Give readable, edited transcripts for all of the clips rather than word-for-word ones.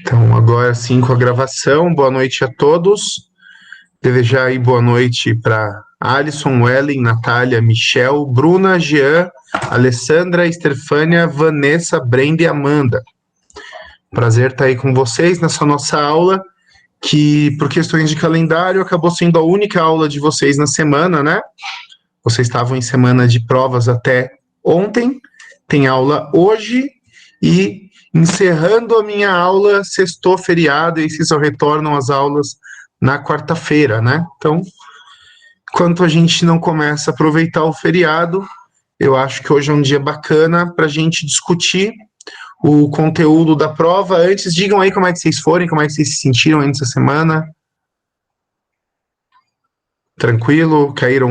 Então, agora sim, com a gravação, boa noite a todos. Desejar aí boa noite para Alisson, Wellen, Natália, Michel, Bruna, Jean, Alessandra, Estefânia, Vanessa, Brenda e Amanda. Prazer estar aí com vocês nessa nossa aula, que por questões de calendário acabou sendo a única aula de vocês na semana, né? Vocês estavam em semana de provas até ontem, tem aula hoje e encerrando a minha aula, sextou feriado e só retornam as aulas na quarta-feira, né? Então, enquanto a gente não começa a aproveitar o feriado, eu acho que hoje é um dia bacana para a gente discutir o conteúdo da prova. Antes, digam aí como é que vocês foram, como é que vocês se sentiram antes da semana. Tranquilo? Caiu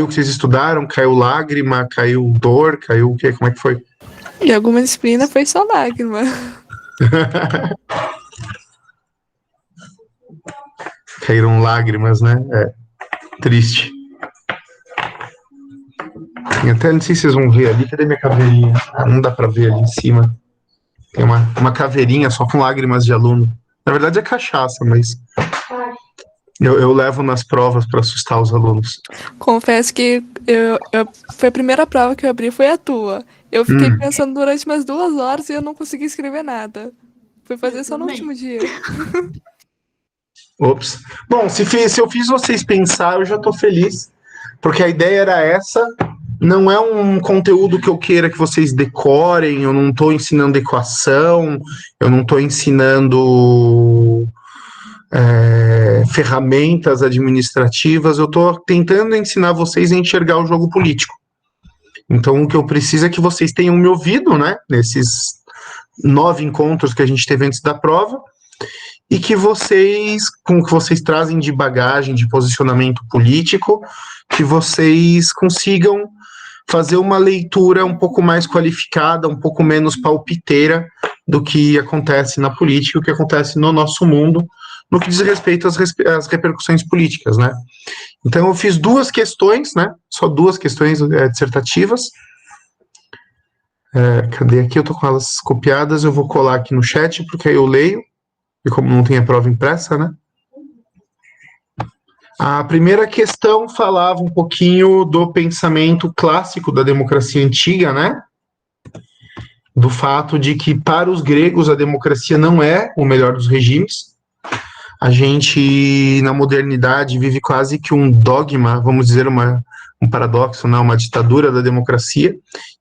o que vocês estudaram? Caiu lágrima? Caiu dor? Caiu o quê? Como é que foi? E alguma disciplina foi só lágrima. Caíram lágrimas, né? É triste. E até não sei se vocês vão ver ali. Cadê minha caveirinha? Não dá pra ver ali em cima. Tem uma caveirinha só com lágrimas de aluno. Na verdade é cachaça, mas eu levo nas provas para assustar os alunos. Confesso que foi a primeira prova que eu abri, foi a tua. Eu fiquei pensando durante umas 2 horas e eu não consegui escrever nada. Fui fazer só no último dia. Ops. Bom, se eu fiz vocês pensar, eu já tô feliz. Porque a ideia era essa. Não é um conteúdo que eu queira que vocês decorem, eu não estou ensinando equação, eu não estou ensinando ferramentas administrativas, eu estou tentando ensinar vocês a enxergar o jogo político. Então, o que eu preciso é que vocês tenham me ouvido, né, nesses 9 encontros que a gente teve antes da prova, e que vocês, com o que vocês trazem de bagagem, de posicionamento político, que vocês consigam fazer uma leitura um pouco mais qualificada, um pouco menos palpiteira do que acontece na política, o que acontece no nosso mundo, no que diz respeito às repercussões políticas, né? Então, eu fiz 2 questões, né? Só 2 questões dissertativas. Cadê aqui? Eu tô com elas copiadas, eu vou colar aqui no chat, porque aí eu leio, e como não tem a prova impressa, né? A primeira questão falava um pouquinho do pensamento clássico da democracia antiga, né? Do fato de que, para os gregos, a democracia não é o melhor dos regimes. A gente, na modernidade, vive quase que um dogma, vamos dizer, um paradoxo, né? Uma ditadura da democracia,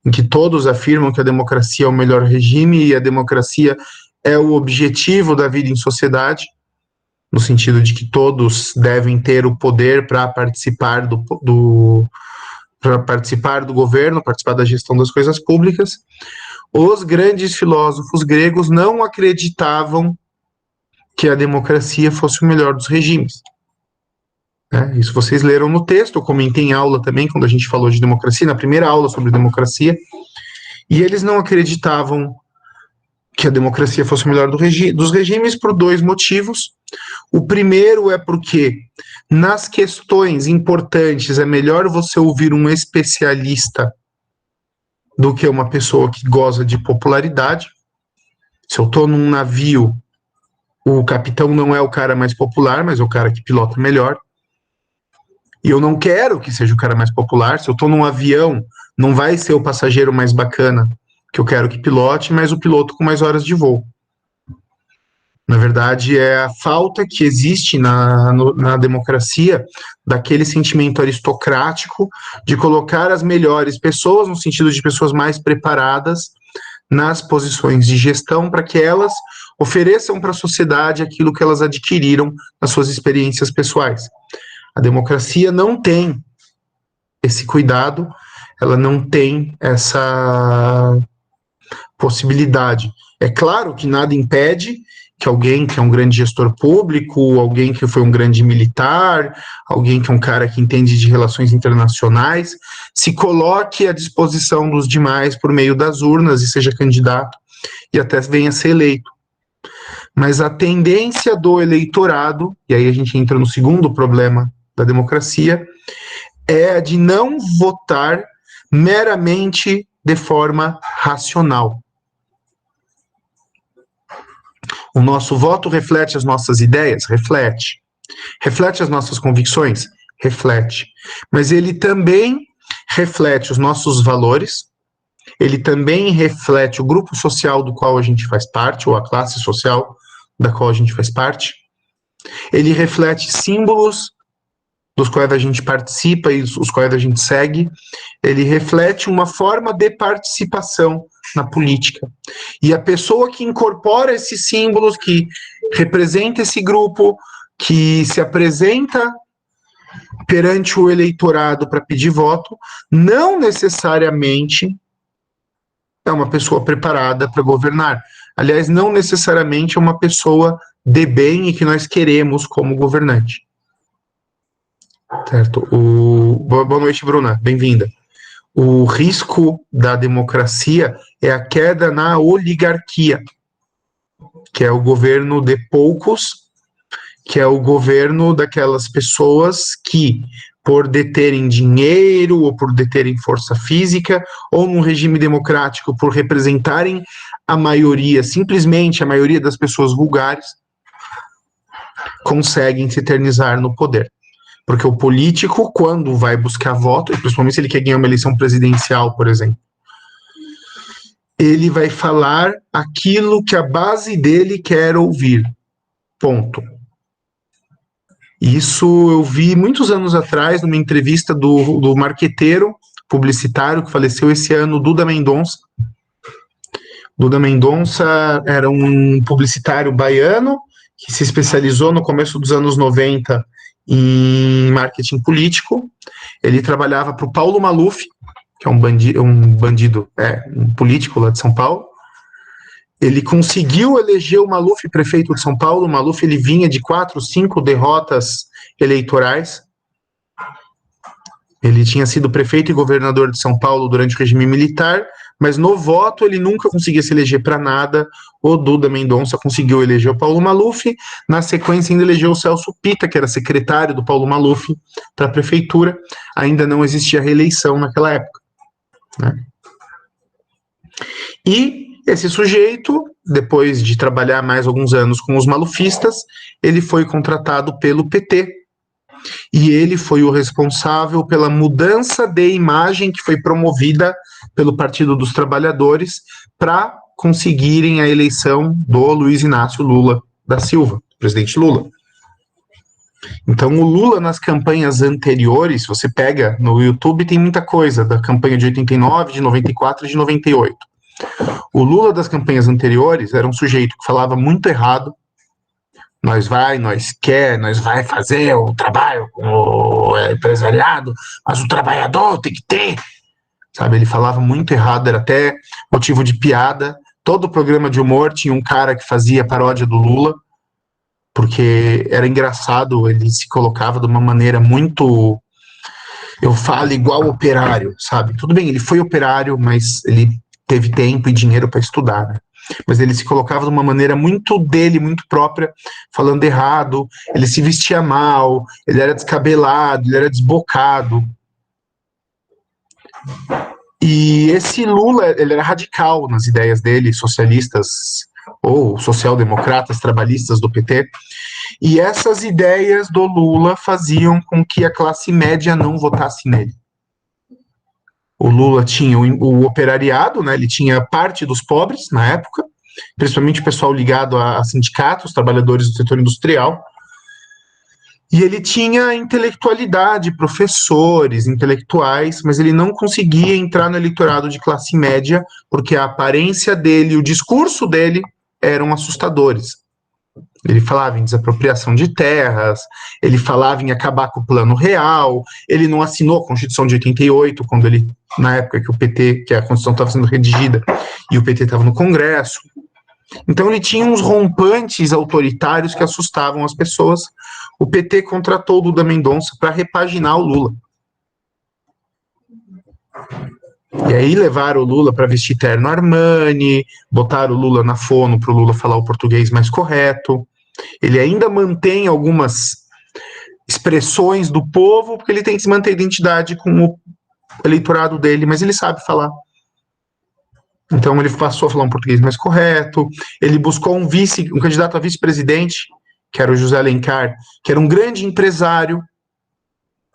em que todos afirmam que a democracia é o melhor regime e a democracia é o objetivo da vida em sociedade, no sentido de que todos devem ter o poder para participar para participar do governo, participar da gestão das coisas públicas. Os grandes filósofos gregos não acreditavam que a democracia fosse o melhor dos regimes. Isso vocês leram no texto, eu comentei em aula também, quando a gente falou de democracia, na primeira aula sobre democracia, e eles não acreditavam que a democracia fosse o melhor dos regimes por 2 motivos. O primeiro é porque, nas questões importantes, é melhor você ouvir um especialista do que uma pessoa que goza de popularidade. Se eu estou num navio, o capitão não é o cara mais popular, mas é o cara que pilota melhor. E eu não quero que seja o cara mais popular. Se eu estou num avião, não vai ser o passageiro mais bacana que eu quero que pilote, mas o piloto com mais horas de voo. Na verdade, é a falta que existe na democracia daquele sentimento aristocrático de colocar as melhores pessoas, no sentido de pessoas mais preparadas, nas posições de gestão, para que elas ofereçam para a sociedade aquilo que elas adquiriram nas suas experiências pessoais. A democracia não tem esse cuidado, ela não tem essa possibilidade. É claro que nada impede que alguém que é um grande gestor público, alguém que foi um grande militar, alguém que é um cara que entende de relações internacionais, se coloque à disposição dos demais por meio das urnas e seja candidato e até venha a ser eleito. Mas a tendência do eleitorado, e aí a gente entra no segundo problema da democracia, é a de não votar meramente de forma racional. O nosso voto reflete as nossas ideias? Reflete. Reflete as nossas convicções? Reflete. Mas ele também reflete os nossos valores, ele também reflete o grupo social do qual a gente faz parte, ou a classe social da qual a gente faz parte. Ele reflete símbolos dos quais a gente participa e os quais a gente segue. Ele reflete uma forma de participação na política. E a pessoa que incorpora esses símbolos, que representa esse grupo, que se apresenta perante o eleitorado para pedir voto, não necessariamente é uma pessoa preparada para governar. Aliás, não necessariamente é uma pessoa de bem e que nós queremos como governante. Certo? Boa noite, Bruna. Bem-vinda. O risco da democracia é a queda na oligarquia, que é o governo de poucos, que é o governo daquelas pessoas que, por deterem dinheiro ou por deterem força física, ou num regime democrático, por representarem a maioria, simplesmente a maioria das pessoas vulgares, conseguem se eternizar no poder. Porque o político, quando vai buscar voto, principalmente se ele quer ganhar uma eleição presidencial, por exemplo, ele vai falar aquilo que a base dele quer ouvir. Ponto. Isso eu vi muitos anos atrás, numa entrevista do marqueteiro publicitário que faleceu esse ano, Duda Mendonça. Duda Mendonça era um publicitário baiano que se especializou no começo dos anos 90 em marketing político. Ele trabalhava para o Paulo Maluf, que é um político lá de São Paulo. Ele conseguiu eleger o Maluf prefeito de São Paulo. O Maluf ele vinha de 4, 5 derrotas eleitorais. Ele tinha sido prefeito e governador de São Paulo durante o regime militar, mas no voto ele nunca conseguia se eleger para nada. O Duda Mendonça conseguiu eleger o Paulo Maluf. Na sequência ainda elegeu o Celso Pitta, que era secretário do Paulo Maluf, para a prefeitura. Ainda não existia reeleição naquela época, né? E esse sujeito, depois de trabalhar mais alguns anos com os malufistas, ele foi contratado pelo PT. E ele foi o responsável pela mudança de imagem que foi promovida pelo Partido dos Trabalhadores para conseguirem a eleição do Luiz Inácio Lula da Silva, presidente Lula. Então, o Lula, nas campanhas anteriores, você pega no YouTube, tem muita coisa da campanha de 89, de 94 e de 98. O Lula das campanhas anteriores era um sujeito que falava muito errado. Nós vai fazer o trabalho com o empresariado, mas o trabalhador tem que ter. Sabe, ele falava muito errado, era até motivo de piada. Todo programa de humor tinha um cara que fazia paródia do Lula, porque era engraçado, ele se colocava de uma maneira muito... Eu falo igual operário, sabe? Tudo bem, ele foi operário, mas ele teve tempo e dinheiro para estudar, né? Mas ele se colocava de uma maneira muito dele, muito própria, falando errado, ele se vestia mal, ele era descabelado, ele era desbocado. E esse Lula, ele era radical nas ideias dele, socialistas ou social-democratas, trabalhistas do PT, e essas ideias do Lula faziam com que a classe média não votasse nele. O Lula tinha o operariado, né? Ele tinha parte dos pobres na época, principalmente o pessoal ligado a sindicatos, trabalhadores do setor industrial. E ele tinha intelectualidade, professores, intelectuais, mas ele não conseguia entrar no eleitorado de classe média, porque a aparência dele, o discurso dele eram assustadores. Ele falava em desapropriação de terras, ele falava em acabar com o Plano Real, ele não assinou a Constituição de 88, quando ele, na época que a Constituição estava sendo redigida e o PT estava no Congresso. Então ele tinha uns rompantes autoritários que assustavam as pessoas. O PT contratou o Duda Mendonça para repaginar o Lula. E aí levaram o Lula para vestir terno Armani, botaram o Lula na fono para o Lula falar o português mais correto. Ele ainda mantém algumas expressões do povo, porque ele tem que se manter a identidade com o eleitorado dele, mas ele sabe falar. Então ele passou a falar um português mais correto, ele buscou um candidato a vice-presidente, que era o José Alencar, que era um grande empresário,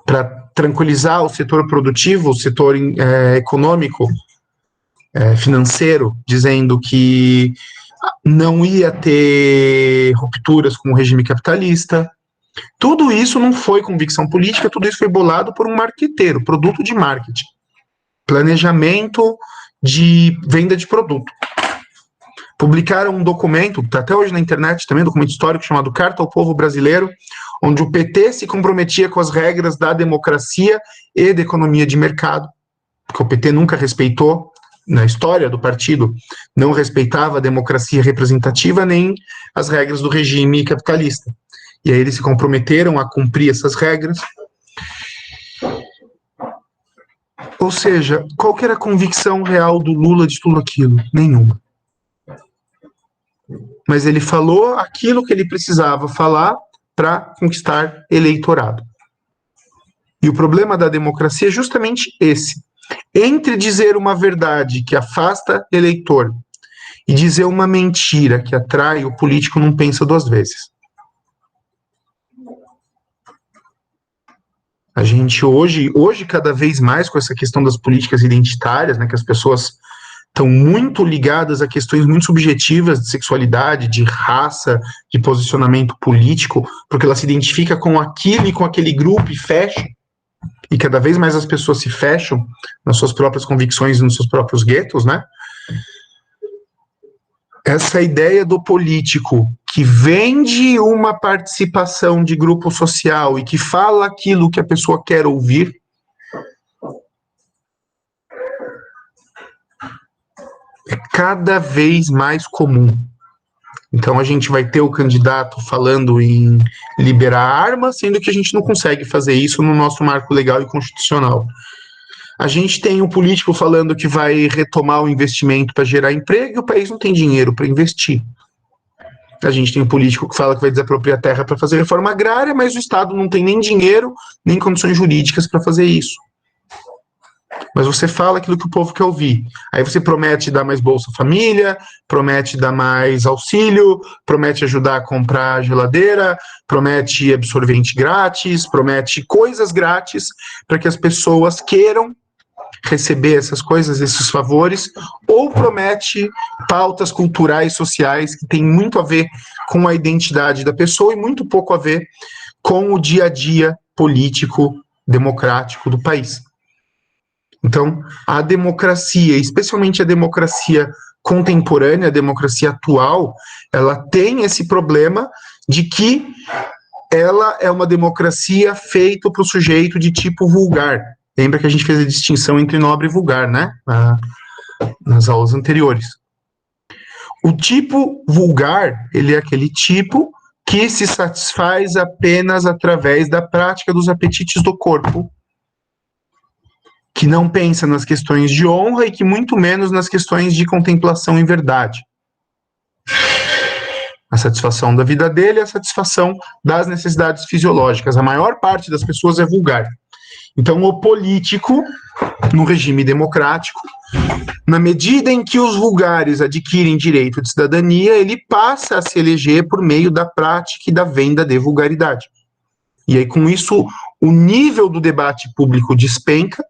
para tranquilizar o setor produtivo, o setor econômico, financeiro, dizendo que não ia ter rupturas com o regime capitalista. Tudo isso não foi convicção política, tudo isso foi bolado por um marqueteiro, produto de marketing, planejamento de venda de produto. Publicaram um documento, está até hoje na internet também, um documento histórico chamado Carta ao Povo Brasileiro, onde o PT se comprometia com as regras da democracia e da economia de mercado, porque o PT nunca respeitou, na história do partido, não respeitava a democracia representativa nem as regras do regime capitalista. E aí eles se comprometeram a cumprir essas regras. Ou seja, qual que era a convicção real do Lula de tudo aquilo? Nenhuma. Mas ele falou aquilo que ele precisava falar para conquistar eleitorado. E o problema da democracia é justamente esse. Entre dizer uma verdade que afasta eleitor e dizer uma mentira que atrai, o político não pensa duas vezes. A gente hoje cada vez mais com essa questão das políticas identitárias, né, que as pessoas estão muito ligadas a questões muito subjetivas de sexualidade, de raça, de posicionamento político, porque ela se identifica com aquilo e com aquele grupo e fecha. E cada vez mais as pessoas se fecham nas suas próprias convicções e nos seus próprios guetos, né? Essa ideia do político que vende uma participação de grupo social e que fala aquilo que a pessoa quer ouvir, é cada vez mais comum. Então a gente vai ter o candidato falando em liberar armas, sendo que a gente não consegue fazer isso no nosso marco legal e constitucional. A gente tem um político falando que vai retomar o investimento para gerar emprego e o país não tem dinheiro para investir. A gente tem um político que fala que vai desapropriar a terra para fazer reforma agrária, mas o Estado não tem nem dinheiro, nem condições jurídicas para fazer isso. Mas você fala aquilo que o povo quer ouvir. Aí você promete dar mais Bolsa Família, promete dar mais auxílio, promete ajudar a comprar geladeira, promete absorvente grátis, promete coisas grátis para que as pessoas queiram receber essas coisas, esses favores, ou promete pautas culturais, sociais, que tem muito a ver com a identidade da pessoa e muito pouco a ver com o dia a dia político, democrático do país. Então, a democracia, especialmente a democracia contemporânea, a democracia atual, ela tem esse problema de que ela é uma democracia feita para o sujeito de tipo vulgar. Lembra que a gente fez a distinção entre nobre e vulgar, né? Nas aulas anteriores. O tipo vulgar, ele é aquele tipo que se satisfaz apenas através da prática dos apetites do corpo, que não pensa nas questões de honra e que muito menos nas questões de contemplação e verdade. A satisfação da vida dele é a satisfação das necessidades fisiológicas. A maior parte das pessoas é vulgar. Então, o político, no regime democrático, na medida em que os vulgares adquirem direito de cidadania, ele passa a se eleger por meio da prática e da venda de vulgaridade. E aí, com isso, o nível do debate público despenca,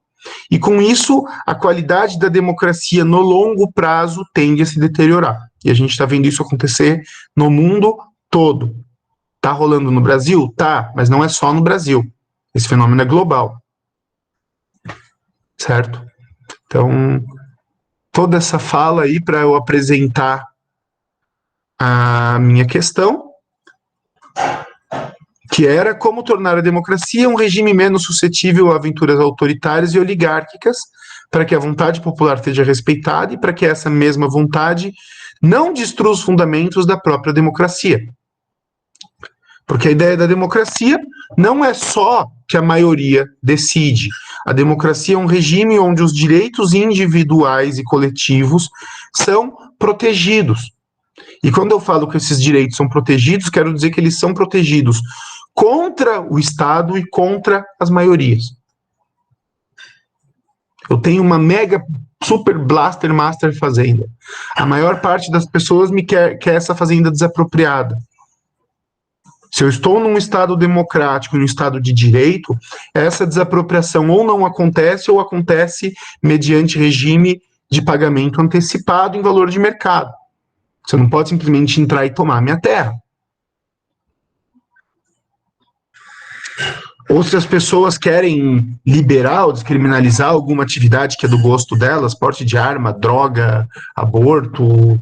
e com isso, a qualidade da democracia no longo prazo tende a se deteriorar. E a gente está vendo isso acontecer no mundo todo. Está rolando no Brasil? Tá, mas não é só no Brasil. Esse fenômeno é global. Certo? Então, toda essa fala aí para eu apresentar a minha questão, que era como tornar a democracia um regime menos suscetível a aventuras autoritárias e oligárquicas, para que a vontade popular seja respeitada e para que essa mesma vontade não destrua os fundamentos da própria democracia. Porque a ideia da democracia não é só que a maioria decide. A democracia é um regime onde os direitos individuais e coletivos são protegidos. E quando eu falo que esses direitos são protegidos, quero dizer que eles são protegidos contra o Estado e contra as maiorias. Eu tenho uma mega super blaster master fazenda. A maior parte das pessoas quer essa fazenda desapropriada. Se eu estou num Estado democrático, num Estado de direito, essa desapropriação ou não acontece ou acontece mediante regime de pagamento antecipado em valor de mercado. Você não pode simplesmente entrar e tomar minha terra. Ou se as pessoas querem liberar ou descriminalizar alguma atividade que é do gosto delas, porte de arma, droga, aborto.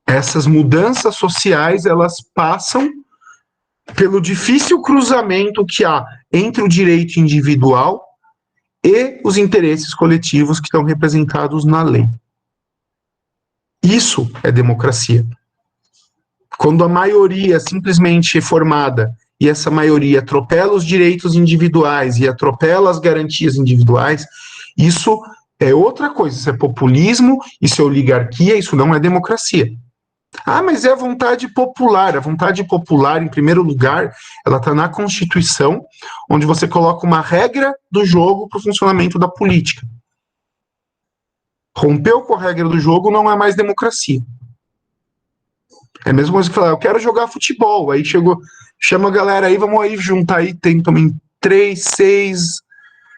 Essas mudanças sociais, elas passam pelo difícil cruzamento que há entre o direito individual e os interesses coletivos que estão representados na lei. Isso é democracia. Quando a maioria simplesmente é formada e essa maioria atropela os direitos individuais e atropela as garantias individuais, isso é outra coisa, isso é populismo, isso é oligarquia, isso não é democracia. Ah, mas é a vontade popular. A vontade popular, em primeiro lugar, ela está na Constituição, onde você coloca uma regra do jogo para o funcionamento da política. Rompeu com a regra do jogo não é mais democracia. É a mesma coisa que falar, eu quero jogar futebol. Aí chama a galera aí, vamos aí juntar aí, tem também 3, 6,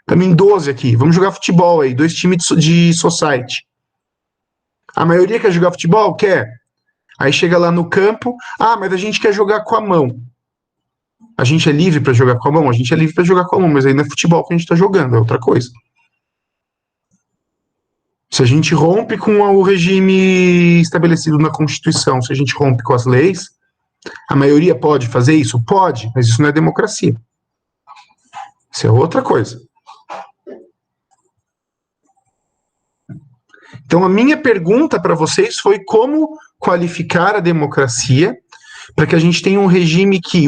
também 12 aqui. Vamos jogar futebol aí, 2 times de society. A maioria quer jogar futebol? Quer. Aí chega lá no campo, mas a gente quer jogar com a mão. A gente é livre para jogar com a mão? A gente é livre para jogar com a mão, mas aí não é futebol que a gente está jogando, é outra coisa. Se a gente rompe com o regime estabelecido na Constituição, se a gente rompe com as leis, a maioria pode fazer isso? Pode, mas isso não é democracia. Isso é outra coisa. Então, a minha pergunta para vocês foi como qualificar a democracia para que a gente tenha um regime que,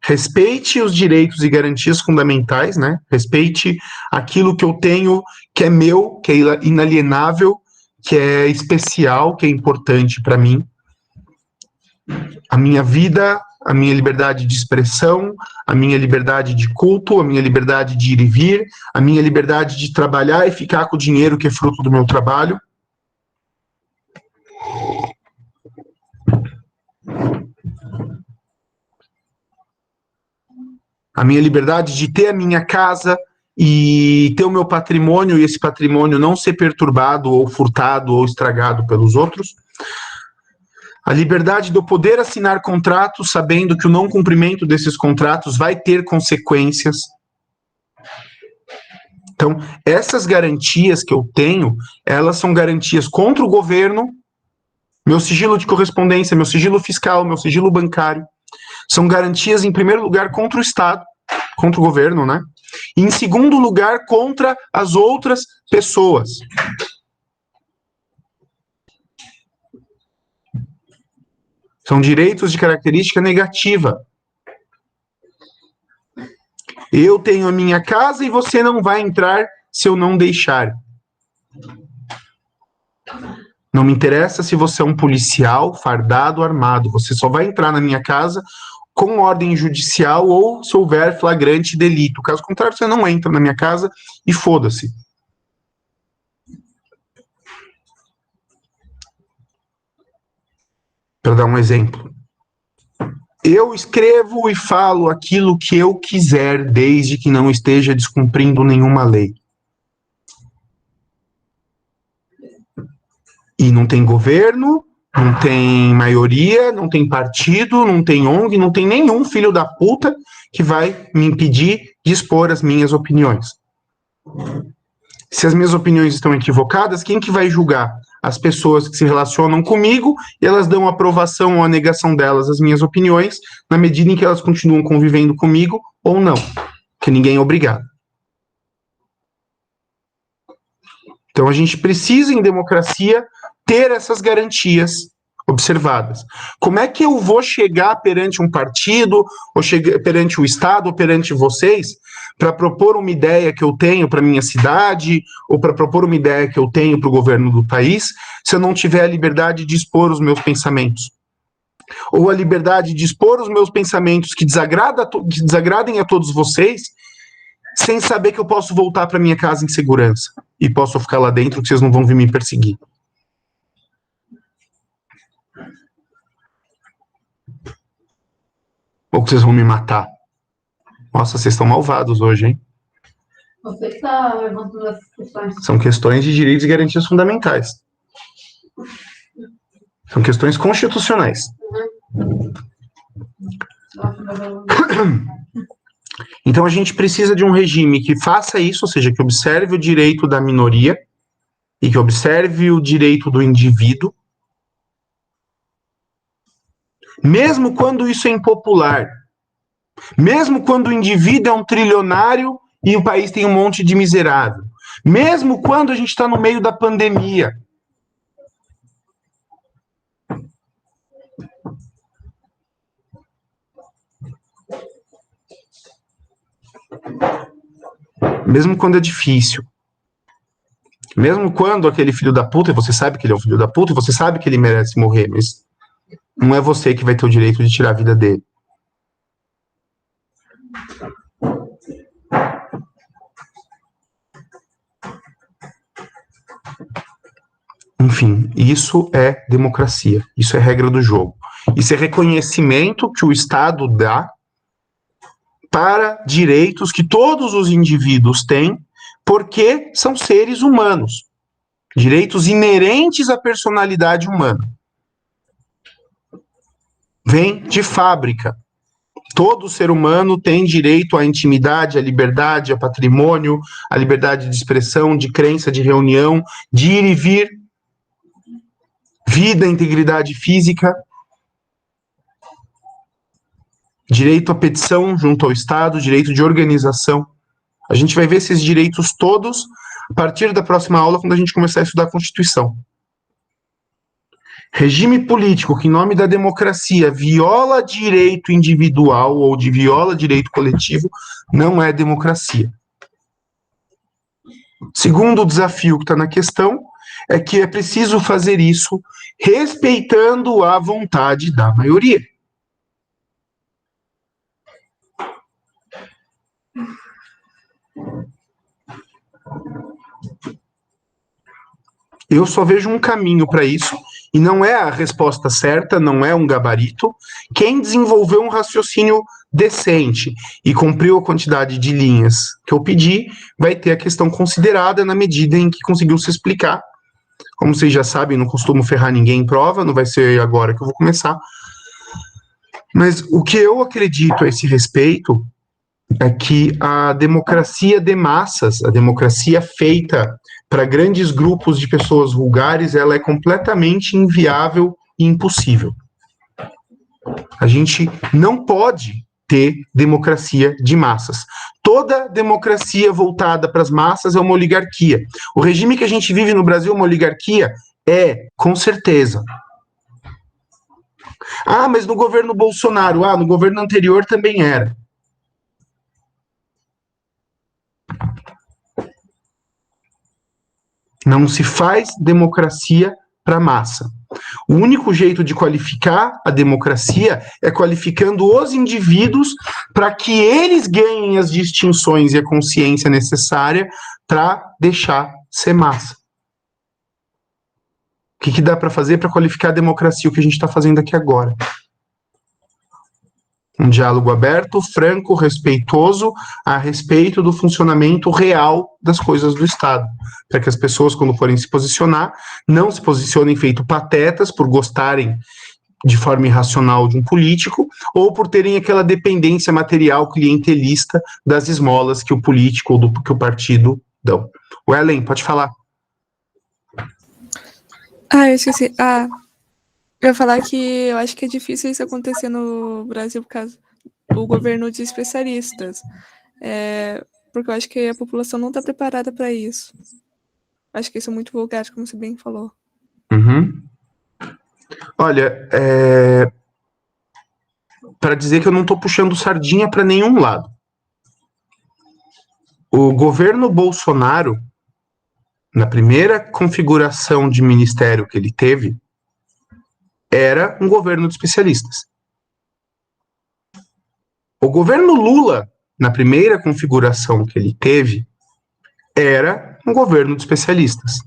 respeite os direitos e garantias fundamentais, né? Respeite aquilo que eu tenho, que é meu, que é inalienável, que é especial, que é importante para mim. A minha vida, a minha liberdade de expressão, a minha liberdade de culto, a minha liberdade de ir e vir, a minha liberdade de trabalhar e ficar com o dinheiro que é fruto do meu trabalho. A minha liberdade de ter a minha casa e ter o meu patrimônio e esse patrimônio não ser perturbado ou furtado ou estragado pelos outros. A liberdade de eu poder assinar contratos sabendo que o não cumprimento desses contratos vai ter consequências. Então, essas garantias que eu tenho, elas são garantias contra o governo, meu sigilo de correspondência, meu sigilo fiscal, meu sigilo bancário. São garantias, em primeiro lugar, contra o Estado, contra o governo, né? E, em segundo lugar, contra as outras pessoas. São direitos de característica negativa. Eu tenho a minha casa e você não vai entrar se eu não deixar. Não me interessa se você é um policial fardado, armado. Você só vai entrar na minha casa com ordem judicial ou se houver flagrante delito. Caso contrário, você não entra na minha casa e foda-se. Para dar um exemplo. Eu escrevo e falo aquilo que eu quiser, desde que não esteja descumprindo nenhuma lei. E não tem governo, não tem maioria, não tem partido, não tem ONG, não tem nenhum filho da puta que vai me impedir de expor as minhas opiniões. Se as minhas opiniões estão equivocadas, quem que vai julgar? As pessoas que se relacionam comigo e elas dão aprovação ou a negação delas às minhas opiniões na medida em que elas continuam convivendo comigo ou não, que ninguém é obrigado. Então a gente precisa, em democracia, ter essas garantias observadas. Como é que eu vou chegar perante um partido, ou perante o Estado, ou perante vocês, para propor uma ideia que eu tenho para minha cidade, ou para propor uma ideia que eu tenho para o governo do país, se eu não tiver a liberdade de expor os meus pensamentos? Ou a liberdade de expor os meus pensamentos que desagradem a todos vocês, sem saber que eu posso voltar para minha casa em segurança e posso ficar lá dentro que vocês não vão vir me perseguir. Ou que vocês vão me matar. Nossa, vocês estão malvados hoje, hein? Você que está levantando essas questões. São questões de direitos e garantias fundamentais. São questões constitucionais. Então a gente precisa de um regime que faça isso, ou seja, que observe o direito da minoria e que observe o direito do indivíduo, mesmo quando isso é impopular, mesmo quando o indivíduo é um trilionário e o país tem um monte de miserável, mesmo quando a gente está no meio da pandemia. Mesmo quando é difícil. Mesmo quando aquele filho da puta, e você sabe que ele é um filho da puta, e você sabe que ele merece morrer, mas não é você que vai ter o direito de tirar a vida dele. Enfim, isso é democracia, isso é regra do jogo. Isso é reconhecimento que o Estado dá para direitos que todos os indivíduos têm, porque são seres humanos. Direitos inerentes à personalidade humana. Vem de fábrica. Todo ser humano tem direito à intimidade, à liberdade, ao patrimônio, à liberdade de expressão, de crença, de reunião, de ir e vir, vida, integridade física, direito à petição junto ao Estado, direito de organização. A gente vai ver esses direitos todos a partir da próxima aula, quando a gente começar a estudar a Constituição. Regime político que, em nome da democracia, viola direito individual ou viola direito coletivo, não é democracia. Segundo desafio que está na questão é que é preciso fazer isso respeitando a vontade da maioria. Eu só vejo um caminho para isso, e não é a resposta certa, não é um gabarito. Quem desenvolveu um raciocínio decente e cumpriu a quantidade de linhas que eu pedi, vai ter a questão considerada na medida em que conseguiu se explicar. Como vocês já sabem, não costumo ferrar ninguém em prova, não vai ser agora que eu vou começar. Mas o que eu acredito a esse respeito é que a democracia de massas, a democracia feita para grandes grupos de pessoas vulgares, ela é completamente inviável e impossível. A gente não pode ter democracia de massas. Toda democracia voltada para as massas é uma oligarquia. O regime que a gente vive no Brasil é uma oligarquia? É, com certeza. Ah, mas no governo Bolsonaro, no governo anterior também era. Não se faz democracia para massa. O único jeito de qualificar a democracia é qualificando os indivíduos para que eles ganhem as distinções e a consciência necessária para deixar ser massa. O que dá para fazer para qualificar a democracia? O que a gente está fazendo aqui agora. Um diálogo aberto, franco, respeitoso, a respeito do funcionamento real das coisas do Estado. Para que as pessoas, quando forem se posicionar, não se posicionem feito patetas por gostarem de forma irracional de um político ou por terem aquela dependência material clientelista das esmolas que o político ou que o partido dão. Ellen, pode falar. Eu esqueci. Eu ia falar que eu acho que é difícil isso acontecer no Brasil por causa do governo de especialistas. Porque eu acho que a população não está preparada para isso. Acho que isso é muito vulgar, como você bem falou. Uhum. Olha, para dizer que eu não estou puxando sardinha para nenhum lado. O governo Bolsonaro, na primeira configuração de ministério que ele teve, era um governo de especialistas. O governo Lula, na primeira configuração que ele teve, era um governo de especialistas.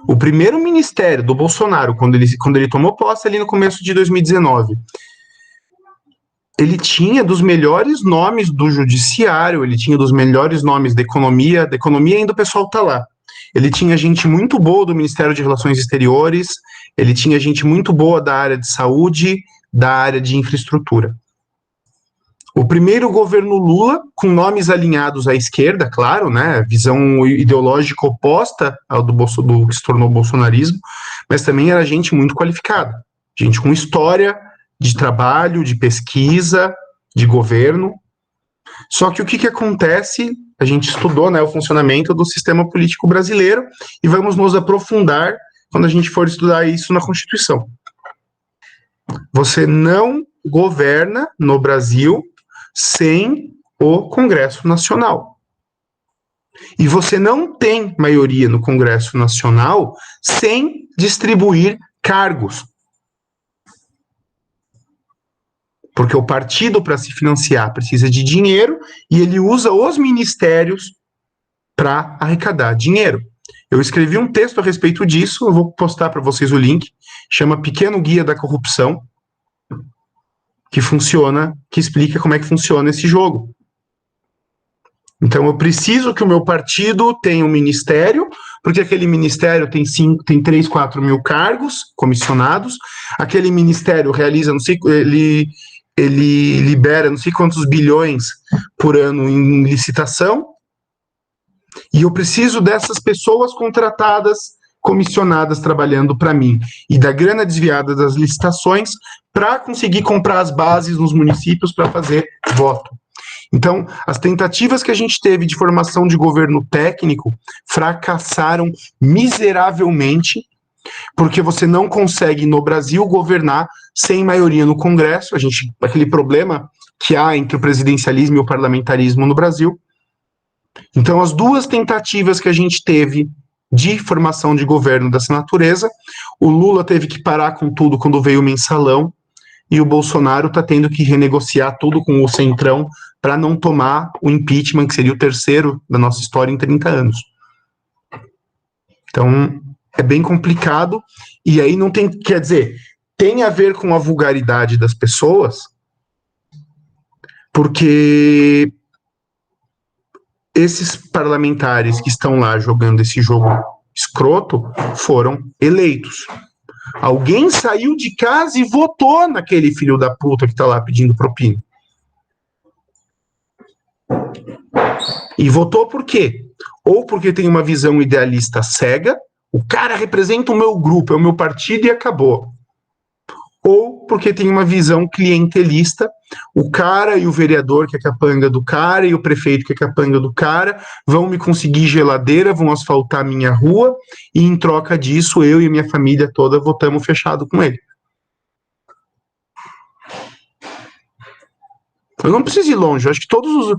O primeiro ministério do Bolsonaro, quando ele tomou posse ali no começo de 2019, ele tinha dos melhores nomes do judiciário, ele tinha dos melhores nomes da economia ainda o pessoal tá lá. Ele tinha gente muito boa do Ministério de Relações Exteriores, ele tinha gente muito boa da área de saúde, da área de infraestrutura. O primeiro governo Lula, com nomes alinhados à esquerda, claro, né, visão ideológica oposta ao do que se tornou o bolsonarismo, mas também era gente muito qualificada, gente com história de trabalho, de pesquisa, de governo. Só que o que acontece? A gente estudou, né, o funcionamento do sistema político brasileiro e vamos nos aprofundar quando a gente for estudar isso na Constituição. Você não governa no Brasil sem o Congresso Nacional. E você não tem maioria no Congresso Nacional sem distribuir cargos. Porque o partido, para se financiar, precisa de dinheiro e ele usa os ministérios para arrecadar dinheiro. Eu escrevi um texto a respeito disso, eu vou postar para vocês o link, chama Pequeno Guia da Corrupção, que explica como é que funciona esse jogo. Então, eu preciso que o meu partido tenha um ministério, porque aquele ministério tem 3, 4 mil cargos comissionados, aquele ministério realiza, ele libera não sei quantos bilhões por ano em licitação, e eu preciso dessas pessoas contratadas, comissionadas, trabalhando para mim, e da grana desviada das licitações para conseguir comprar as bases nos municípios para fazer voto. Então, as tentativas que a gente teve de formação de governo técnico fracassaram miseravelmente, porque você não consegue, no Brasil, governar sem maioria no Congresso. Aquele problema que há entre o presidencialismo e o parlamentarismo no Brasil. Então, as duas tentativas que a gente teve de formação de governo dessa natureza, o Lula teve que parar com tudo quando veio o mensalão, e o Bolsonaro está tendo que renegociar tudo com o Centrão para não tomar o impeachment, que seria o terceiro da nossa história em 30 anos. Então, é bem complicado, e aí não tem, quer dizer, tem a ver com a vulgaridade das pessoas, porque esses parlamentares que estão lá jogando esse jogo escroto foram eleitos. Alguém saiu de casa e votou naquele filho da puta que tá lá pedindo propina. E votou por quê? Ou porque tem uma visão idealista cega, o cara representa o meu grupo, é o meu partido e acabou. Ou porque tem uma visão clientelista, o cara e o vereador que é capanga do cara e o prefeito que é capanga do cara vão me conseguir geladeira, vão asfaltar a minha rua e em troca disso eu e minha família toda votamos fechado com ele. Eu não preciso ir longe, eu acho que todos os...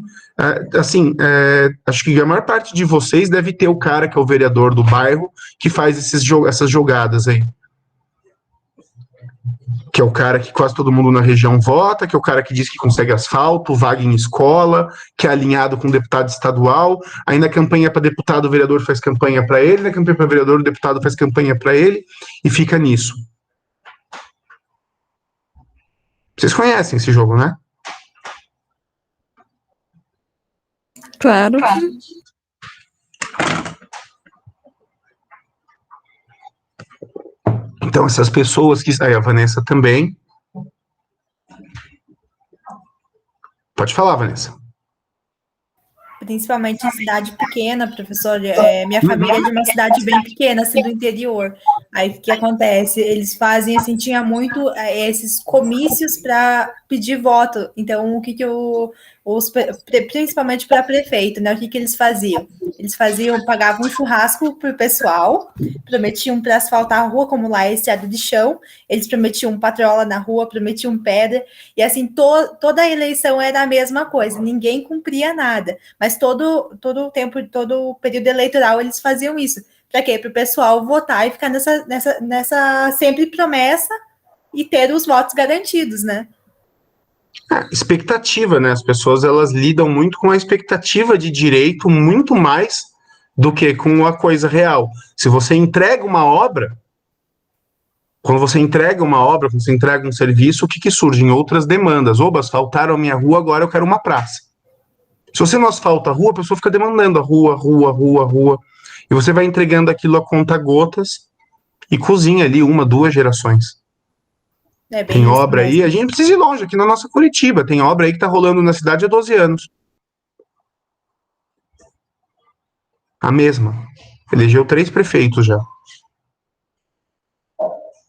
acho que a maior parte de vocês deve ter o cara que é o vereador do bairro que faz essas jogadas aí. Que é o cara que quase todo mundo na região vota, que é o cara que diz que consegue asfalto, vaga em escola, que é alinhado com deputado estadual, aí na campanha para deputado o vereador faz campanha para ele, na campanha para vereador o deputado faz campanha para ele, e fica nisso. Vocês conhecem esse jogo, né? Claro. Então, essas pessoas que... Aí, a Vanessa também. Pode falar, Vanessa. Principalmente em cidade pequena, professor. Minha família é de uma cidade bem pequena, assim, do interior. Aí, o que acontece? Eles fazem, assim, tinha muito esses comícios para pedir voto. Então, principalmente para prefeito, né? O que eles faziam? Eles pagavam um churrasco para o pessoal, prometiam para asfaltar a rua, como lá é estrada de chão, eles prometiam patrola na rua, prometiam pedra, e assim, toda a eleição era a mesma coisa, ninguém cumpria nada, mas todo o tempo, todo o período eleitoral eles faziam isso. Para quê? Para o pessoal votar e ficar nessa sempre promessa e ter os votos garantidos, né? Expectativa, né? As pessoas, elas lidam muito com a expectativa de direito muito mais do que com a coisa real. Se você entrega uma obra, quando você entrega um serviço, o que surgem? Outras demandas. Oba, asfaltaram a minha rua, agora eu quero uma praça. Se você não asfalta a rua, a pessoa fica demandando a rua. E você vai entregando aquilo a conta-gotas e cozinha ali 1, 2 gerações. Tem obra aí, a gente não precisa ir longe, aqui na nossa Curitiba, tem obra aí que tá rolando na cidade há 12 anos. A mesma. Elegeu 3 prefeitos já.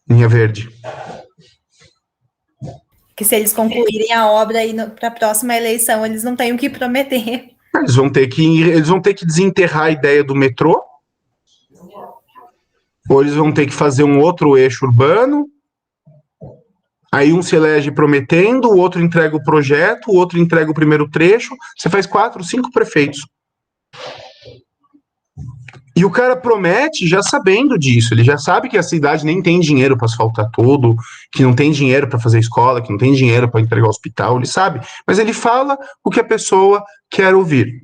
Linha Verde. Que se eles concluírem a obra aí para a próxima eleição, eles não têm o que prometer. Eles vão ter que desenterrar a ideia do metrô, ou eles vão ter que fazer um outro eixo urbano. Aí um se elege prometendo, o outro entrega o projeto, o outro entrega o primeiro trecho. Você faz 4, 5 prefeitos. E o cara promete já sabendo disso. Ele já sabe que a cidade nem tem dinheiro para asfaltar tudo, que não tem dinheiro para fazer escola, que não tem dinheiro para entregar hospital. Ele sabe. Mas ele fala o que a pessoa quer ouvir.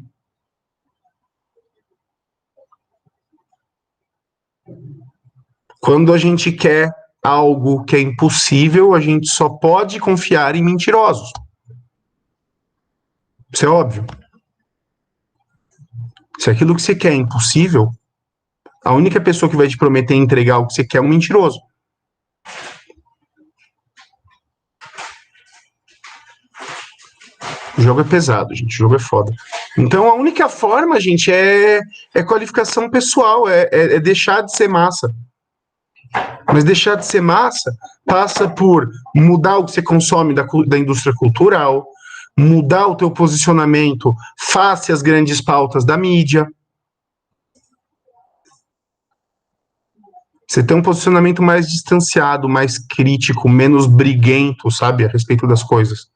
Quando a gente quer algo que é impossível, a gente só pode confiar em mentirosos. Isso é óbvio. Se aquilo que você quer é impossível, a única pessoa que vai te prometer entregar o que você quer é um mentiroso. O jogo é pesado, gente. O jogo é foda. Então, a única forma, gente, é qualificação pessoal, é deixar de ser massa. Mas deixar de ser massa passa por mudar o que você consome da indústria cultural, mudar o teu posicionamento face às grandes pautas da mídia. Você tem um posicionamento mais distanciado, mais crítico, menos briguento, sabe, a respeito das coisas.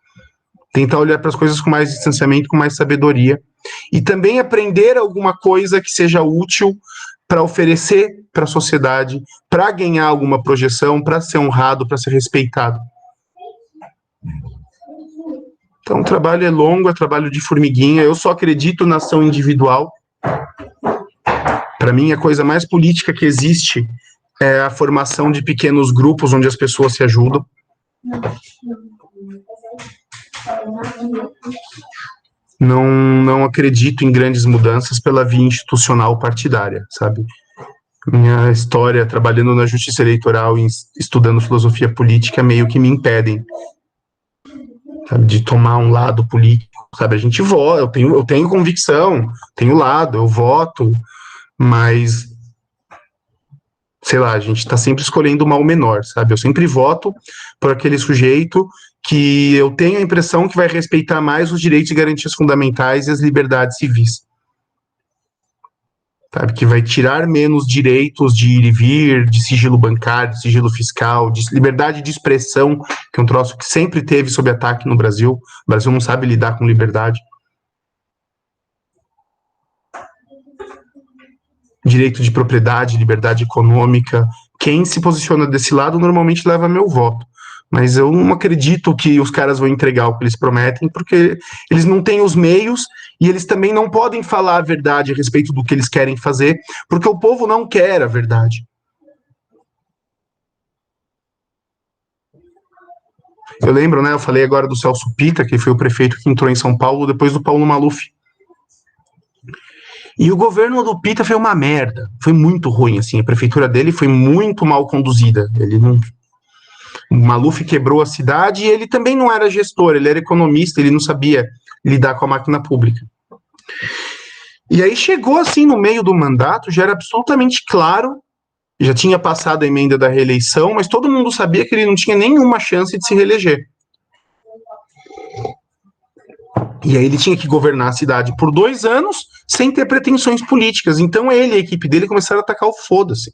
Tentar olhar para as coisas com mais distanciamento, com mais sabedoria. E também aprender alguma coisa que seja útil para oferecer para a sociedade, para ganhar alguma projeção, para ser honrado, para ser respeitado. Então, o trabalho é longo, é trabalho de formiguinha. Eu só acredito na ação individual. Para mim, a coisa mais política que existe é a formação de pequenos grupos onde as pessoas se ajudam. Não acredito em grandes mudanças pela via institucional partidária, sabe? Minha história trabalhando na justiça eleitoral e estudando filosofia política meio que me impedem, sabe, de tomar um lado político, sabe? A gente vota, eu tenho convicção, tenho lado, eu voto, mas sei lá, a gente está sempre escolhendo o mal menor, sabe? Eu sempre voto por aquele sujeito que eu tenho a impressão que vai respeitar mais os direitos e garantias fundamentais e as liberdades civis. Sabe? Que vai tirar menos direitos de ir e vir, de sigilo bancário, de sigilo fiscal, de liberdade de expressão, que é um troço que sempre teve sob ataque no Brasil. O Brasil não sabe lidar com liberdade. Direito de propriedade, liberdade econômica. Quem se posiciona desse lado normalmente leva meu voto. Mas eu não acredito que os caras vão entregar o que eles prometem, porque eles não têm os meios e eles também não podem falar a verdade a respeito do que eles querem fazer, porque o povo não quer a verdade. Eu lembro, né? Eu falei agora do Celso Pitta, que foi o prefeito que entrou em São Paulo depois do Paulo Maluf. E o governo do Pitta foi uma merda. Foi muito ruim, assim. A prefeitura dele foi muito mal conduzida. O Maluf quebrou a cidade e ele também não era gestor, ele era economista, ele não sabia lidar com a máquina pública. E aí chegou assim no meio do mandato, já era absolutamente claro, já tinha passado a emenda da reeleição, mas todo mundo sabia que ele não tinha nenhuma chance de se reeleger. E aí ele tinha que governar a cidade por 2 anos sem ter pretensões políticas. Então ele e a equipe dele começaram a atacar o foda-se.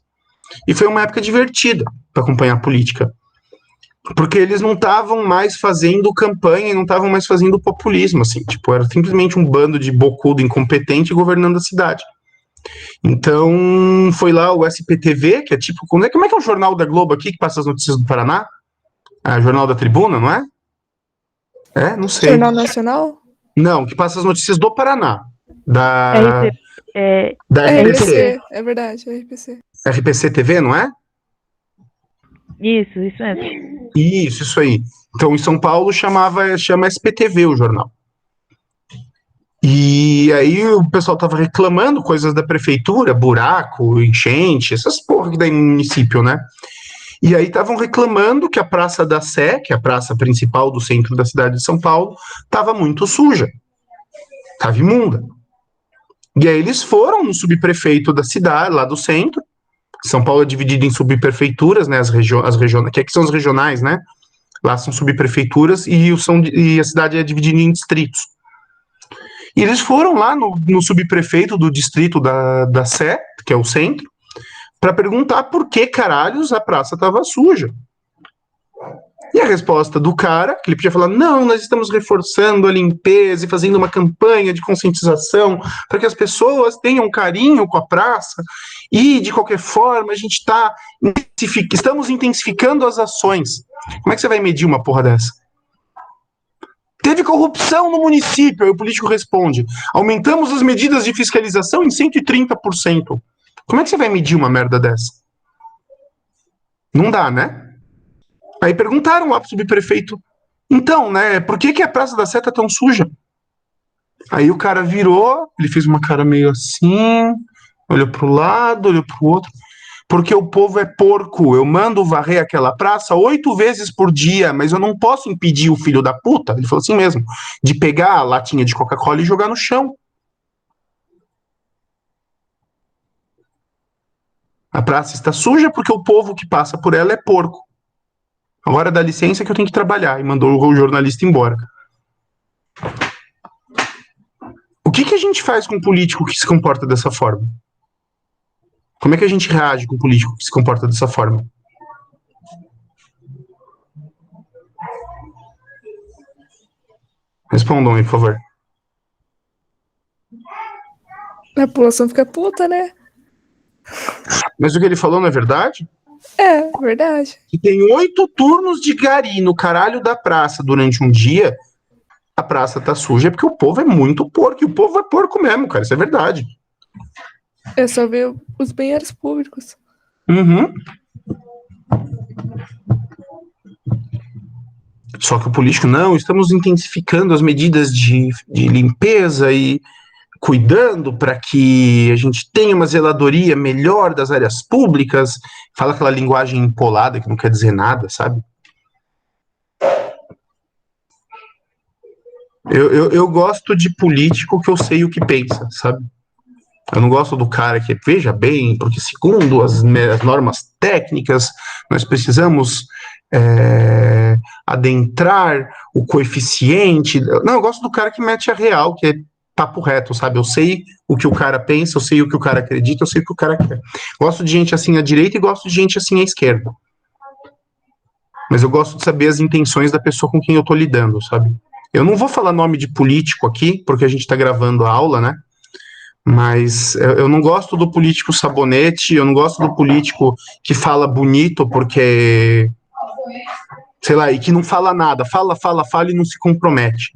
E foi uma época divertida para acompanhar a política. Porque eles não estavam mais fazendo campanha e não estavam mais fazendo populismo, assim. Tipo, era simplesmente um bando de bocudo incompetente governando a cidade. Então, foi lá o SPTV, que é tipo... Como é que é o Jornal da Globo aqui, que passa as notícias do Paraná? É o Jornal da Tribuna, não é? Não sei. Jornal Nacional? Não, que passa as notícias do Paraná. Da RPC, é verdade, RPC. RPC TV, não é? Isso mesmo. Isso aí. Então, em São Paulo, chama SPTV o jornal. E aí o pessoal tava reclamando coisas da prefeitura, buraco, enchente, essas porra que dá em município, né? E aí estavam reclamando que a Praça da Sé, que é a praça principal do centro da cidade de São Paulo, estava muito suja, estava imunda. E aí eles foram no subprefeito da cidade, lá do centro. São Paulo é dividido em subprefeituras, né? As regionais, que aqui são as regionais, né? Lá são subprefeituras e a cidade é dividida em distritos. E eles foram lá no subprefeito do distrito da Sé, que é o centro, para perguntar por que caralhos a praça estava suja. E a resposta do cara, que ele podia falar, não, nós estamos reforçando a limpeza e fazendo uma campanha de conscientização para que as pessoas tenham carinho com a praça e, de qualquer forma, a gente estamos intensificando as ações. Como é que você vai medir uma porra dessa? Teve corrupção no município, aí o político responde, aumentamos as medidas de fiscalização em 130%. Como é que você vai medir uma merda dessa? Não dá, né? Aí perguntaram lá pro subprefeito, então, né, por que a Praça da Sé tá tão suja? Aí o cara virou, ele fez uma cara meio assim, olhou pro lado, olhou pro outro, porque o povo é porco, eu mando varrer aquela praça 8 vezes por dia, mas eu não posso impedir o filho da puta, ele falou assim mesmo, de pegar a latinha de Coca-Cola e jogar no chão. A praça está suja porque o povo que passa por ela é porco. Agora dá licença que eu tenho que trabalhar. E mandou o jornalista embora. O que a gente faz com um político que se comporta dessa forma? Como é que a gente reage com um político que se comporta dessa forma? Respondam aí, por favor. A população fica puta, né? Mas o que ele falou não é verdade? É, verdade. Que tem 8 turnos de gari no caralho da praça durante um dia, a praça tá suja porque o povo é muito porco, e o povo é porco mesmo, cara, isso é verdade. É só ver os banheiros públicos. Uhum. Só que o político, não, estamos intensificando as medidas de limpeza e cuidando para que a gente tenha uma zeladoria melhor das áreas públicas, fala aquela linguagem empolada que não quer dizer nada, sabe? Eu gosto de político que eu sei o que pensa, sabe? Eu não gosto do cara que, veja bem, porque segundo as normas técnicas, nós precisamos adentrar o coeficiente. Não, eu gosto do cara que mete a real, que é papo reto, sabe? Eu sei o que o cara pensa, eu sei o que o cara acredita, eu sei o que o cara quer. Gosto de gente assim à direita e gosto de gente assim à esquerda. Mas eu gosto de saber as intenções da pessoa com quem eu tô lidando, sabe? Eu não vou falar nome de político aqui, porque a gente tá gravando a aula, né? Mas eu não gosto do político sabonete, eu não gosto do político que fala bonito porque, sei lá, e que não fala nada, fala e não se compromete.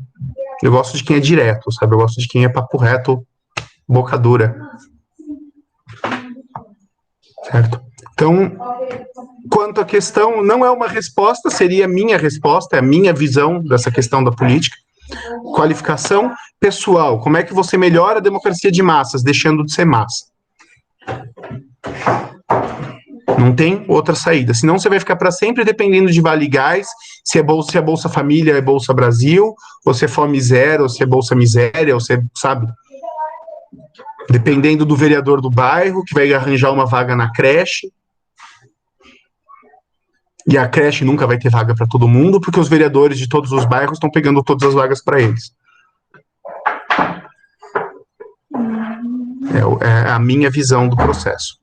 Eu gosto de quem é direto, sabe? Eu gosto de quem é papo reto, boca dura. Certo? Então, quanto à questão, não é uma resposta, seria a minha resposta, é a minha visão dessa questão da política. Qualificação pessoal, como é que você melhora a democracia de massas, deixando de ser massa? Não tem outra saída, senão você vai ficar para sempre dependendo de Vale Gás, se é Bolsa Família, é Bolsa Brasil, ou se é Fome Zero, ou se é Bolsa Miséria, ou se é, sabe? Dependendo do vereador do bairro, que vai arranjar uma vaga na creche. E a creche nunca vai ter vaga para todo mundo, porque os vereadores de todos os bairros estão pegando todas as vagas para eles. É a minha visão do processo.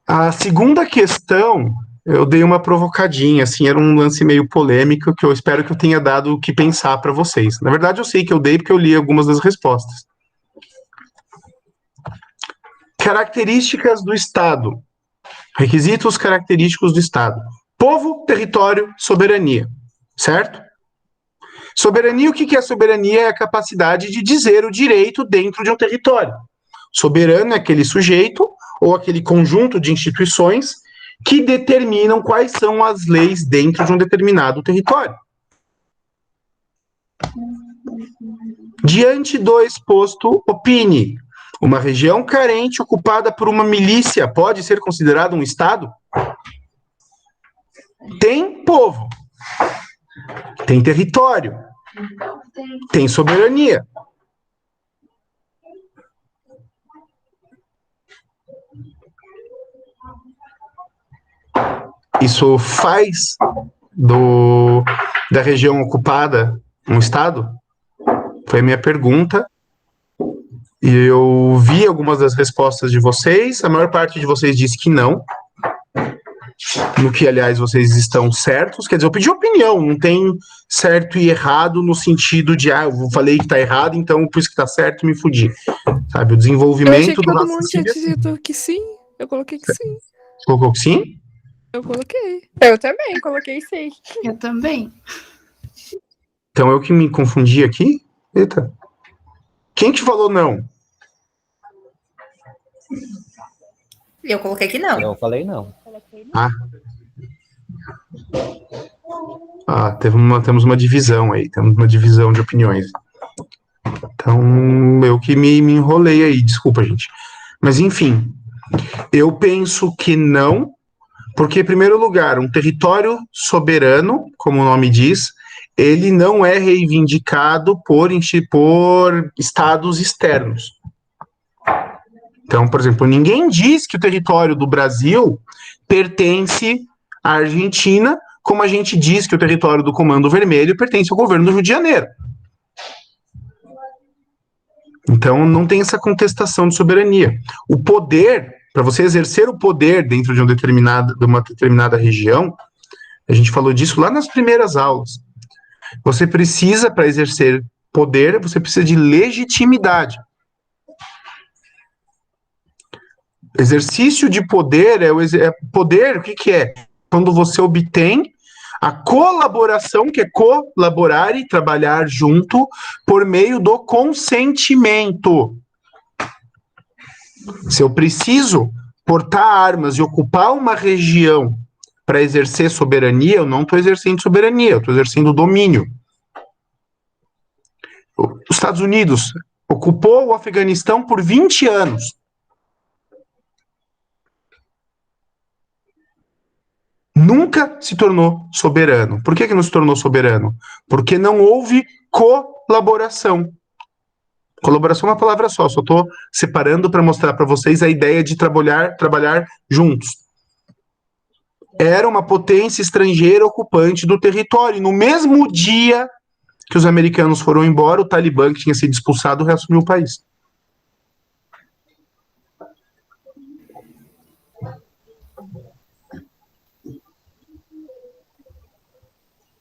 A segunda questão, eu dei uma provocadinha, assim, era um lance meio polêmico, que eu espero que eu tenha dado o que pensar para vocês. Na verdade, eu sei que eu dei porque eu li algumas das respostas. Características do Estado. Requisitos característicos do Estado. Povo, território, soberania. Certo? Soberania, o que é soberania? É a capacidade de dizer o direito dentro de um território. Soberano é aquele sujeito ou aquele conjunto de instituições que determinam quais são as leis dentro de um determinado território. Diante do exposto, opine. Uma região carente ocupada por uma milícia pode ser considerada um estado? Tem povo, tem território, tem soberania. Isso faz da região ocupada um estado? Foi a minha pergunta. E eu vi algumas das respostas de vocês. A maior parte de vocês disse que não. No que, aliás, vocês estão certos. Quer dizer, eu pedi opinião. Não tem certo e errado no sentido de, eu falei que tá errado, então por isso que tá certo, me fudi. Sabe, o Eu desenvolvimento achei que do todo mundo tinha raciocínio... dito que sim. Eu coloquei que sim. Colocou que sim? Eu coloquei. Eu também, coloquei sim. Eu também. Então eu que me confundi aqui? Eita. Quem te falou não? Eu coloquei que não. Eu falei não. Temos uma divisão aí. Temos uma divisão de opiniões. Então, eu que me enrolei aí. Desculpa, gente. Mas, enfim. Eu penso que não. Porque, em primeiro lugar, um território soberano, como o nome diz, ele não é reivindicado por estados externos. Então, por exemplo, ninguém diz que o território do Brasil pertence à Argentina, como a gente diz que o território do Comando Vermelho pertence ao governo do Rio de Janeiro. Então, não tem essa contestação de soberania. O poder, para você exercer o poder dentro de uma determinada região, a gente falou disso lá nas primeiras aulas. Você precisa, para exercer poder, você precisa de legitimidade. Exercício de poder poder, o que é? Quando você obtém a colaboração, que é colaborar e trabalhar junto por meio do consentimento. Se eu preciso portar armas e ocupar uma região para exercer soberania, eu não estou exercendo soberania, eu estou exercendo domínio. Os Estados Unidos ocupou o Afeganistão por 20 anos. Nunca se tornou soberano. Por que não se tornou soberano? Porque não houve colaboração. Colaboração é uma palavra só estou separando para mostrar para vocês a ideia de trabalhar juntos. Era uma potência estrangeira ocupante do território. No mesmo dia que os americanos foram embora, o Talibã, que tinha sido expulsado, reassumiu o país.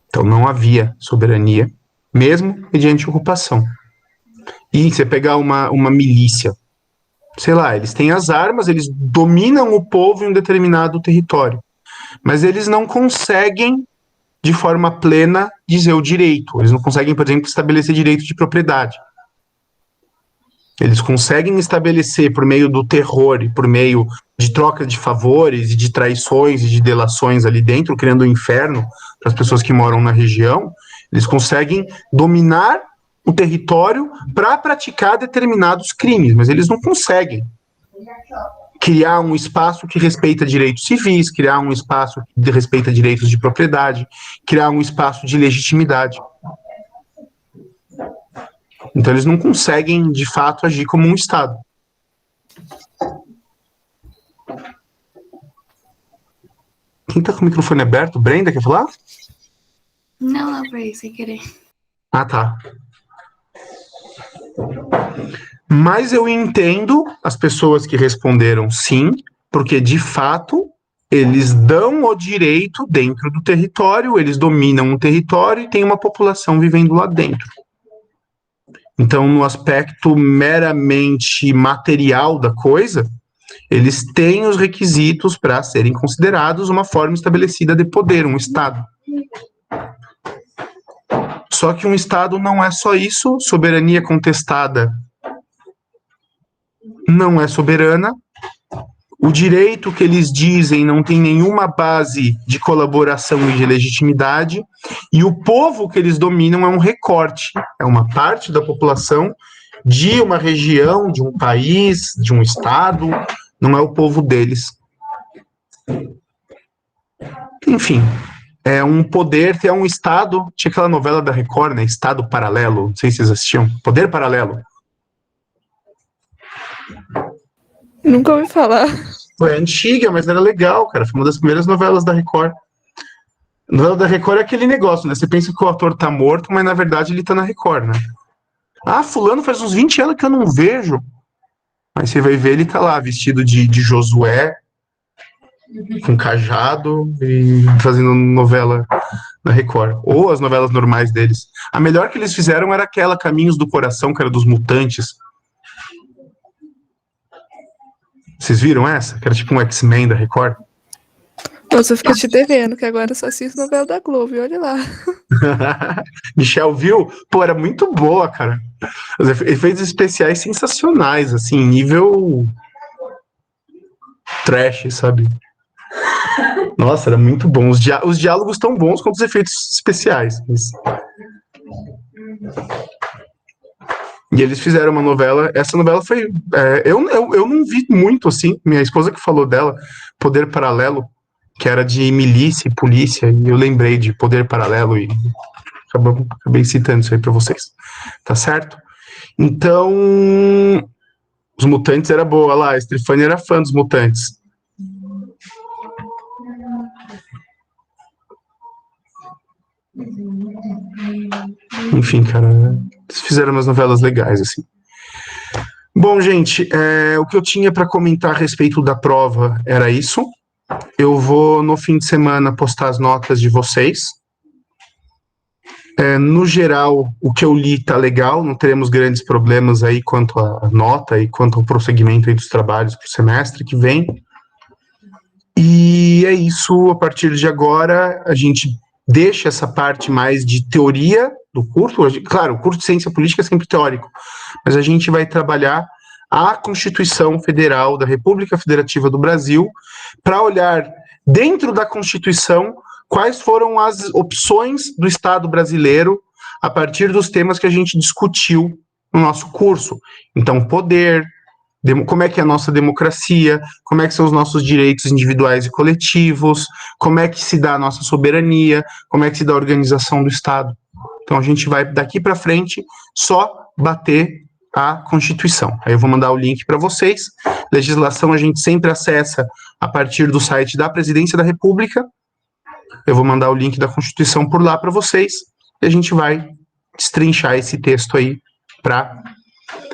Então não havia soberania, mesmo mediante ocupação. E você pegar uma milícia, sei lá, eles têm as armas, eles dominam o povo em um determinado território, mas eles não conseguem, de forma plena, dizer o direito. Eles não conseguem, por exemplo, estabelecer direito de propriedade. Eles conseguem estabelecer, por meio do terror e por meio de troca de favores e de traições e de delações ali dentro, criando um inferno para as pessoas que moram na região, eles conseguem dominar o território para praticar determinados crimes, mas eles não conseguem criar um espaço que respeita direitos civis, criar um espaço que respeita direitos de propriedade, criar um espaço de legitimidade. Então eles não conseguem, de fato, agir como um Estado. Quem está com o microfone aberto? Brenda, quer falar? Não, foi sem querer. Ah, tá. Mas eu entendo as pessoas que responderam sim, porque, de fato, eles dão o direito dentro do território, eles dominam um território e tem uma população vivendo lá dentro. Então, no aspecto meramente material da coisa, eles têm os requisitos para serem considerados uma forma estabelecida de poder, um Estado. Só que um Estado não é só isso, soberania contestada não é soberana, o direito que eles dizem não tem nenhuma base de colaboração e de legitimidade, e o povo que eles dominam é um recorte, é uma parte da população de uma região, de um país, de um Estado, não é o povo deles. Enfim, é um poder, é um Estado, tinha aquela novela da Record, né, Estado Paralelo, não sei se vocês assistiam, Poder Paralelo. Nunca ouvi falar. Foi antiga, mas era legal, cara, foi uma das primeiras novelas da Record. A novela da Record é aquele negócio, né, você pensa que o ator tá morto, mas na verdade ele tá na Record, né. Ah, fulano faz uns 20 anos que eu não vejo. Aí você vai ver, ele tá lá, vestido de Josué, com cajado e fazendo novela na Record. Ou as novelas normais deles. A melhor que eles fizeram era aquela Caminhos do Coração, que era dos Mutantes. Vocês viram essa? Que era tipo um X-Men da Record. Nossa, eu fico te devendo, que agora eu só assisto novela da Globo, e olha lá. Michel viu? Pô, era muito boa, cara. Os efeitos especiais sensacionais, assim, nível trash, sabe? Nossa, era muito bom. Os diálogos tão bons quanto os efeitos especiais. E eles fizeram uma novela. Essa novela foi... eu não vi muito, assim. Minha esposa que falou dela, Poder Paralelo, que era de milícia e polícia, e eu lembrei de Poder Paralelo e acabei citando isso aí pra vocês. Tá certo? Então, os Mutantes era boa lá, a Stefania era fã dos Mutantes. Enfim, cara, eles fizeram umas novelas legais, assim. Bom, gente, o que eu tinha para comentar a respeito da prova era isso. Eu vou, no fim de semana, postar as notas de vocês. No geral, o que eu li tá legal, não teremos grandes problemas aí quanto à nota e quanto ao prosseguimento aí dos trabalhos para o semestre que vem. E é isso, a partir de agora, a gente deixa essa parte mais de teoria do curso. Claro, o curso de Ciência Política é sempre teórico, mas a gente vai trabalhar a Constituição Federal da República Federativa do Brasil para olhar dentro da Constituição quais foram as opções do Estado brasileiro a partir dos temas que a gente discutiu no nosso curso. Então, poder, como é que é a nossa democracia, como é que são os nossos direitos individuais e coletivos, como é que se dá a nossa soberania, como é que se dá a organização do Estado. Então, a gente vai, daqui para frente, só bater a Constituição. Aí eu vou mandar o link para vocês. Legislação a gente sempre acessa a partir do site da Presidência da República. Eu vou mandar o link da Constituição por lá para vocês e a gente vai destrinchar esse texto aí para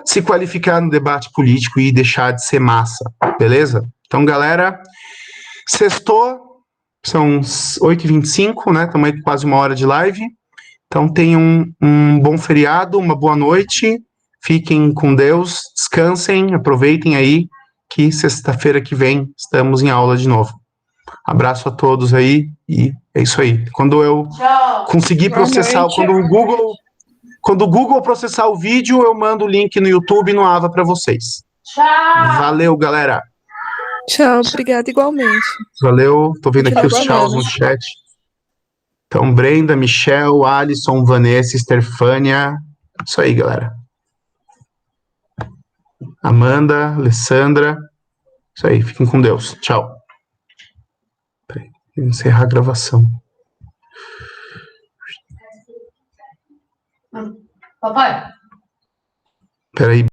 se qualificar no debate político e deixar de ser massa, beleza? Então, galera, sextou, são 8h25, né? Estamos aí com quase 1 hora de live. Então, tenham um bom feriado, uma boa noite, fiquem com Deus, descansem, aproveitem aí, que sexta-feira que vem estamos em aula de novo. Abraço a todos aí e é isso aí. Quando eu conseguir processar, quando o Google processar o vídeo, eu mando o link no YouTube e no Ava para vocês. Tchau! Valeu, galera. Tchau, obrigada igualmente. Valeu, tô vendo aqui os Tchau, tchauz no chat. Então, Brenda, Michel, Alisson, Vanessa, Estefânia. Isso aí, galera. Amanda, Alessandra. Isso aí, fiquem com Deus. Tchau. Peraí, vou encerrar a gravação. Papai. Peraí.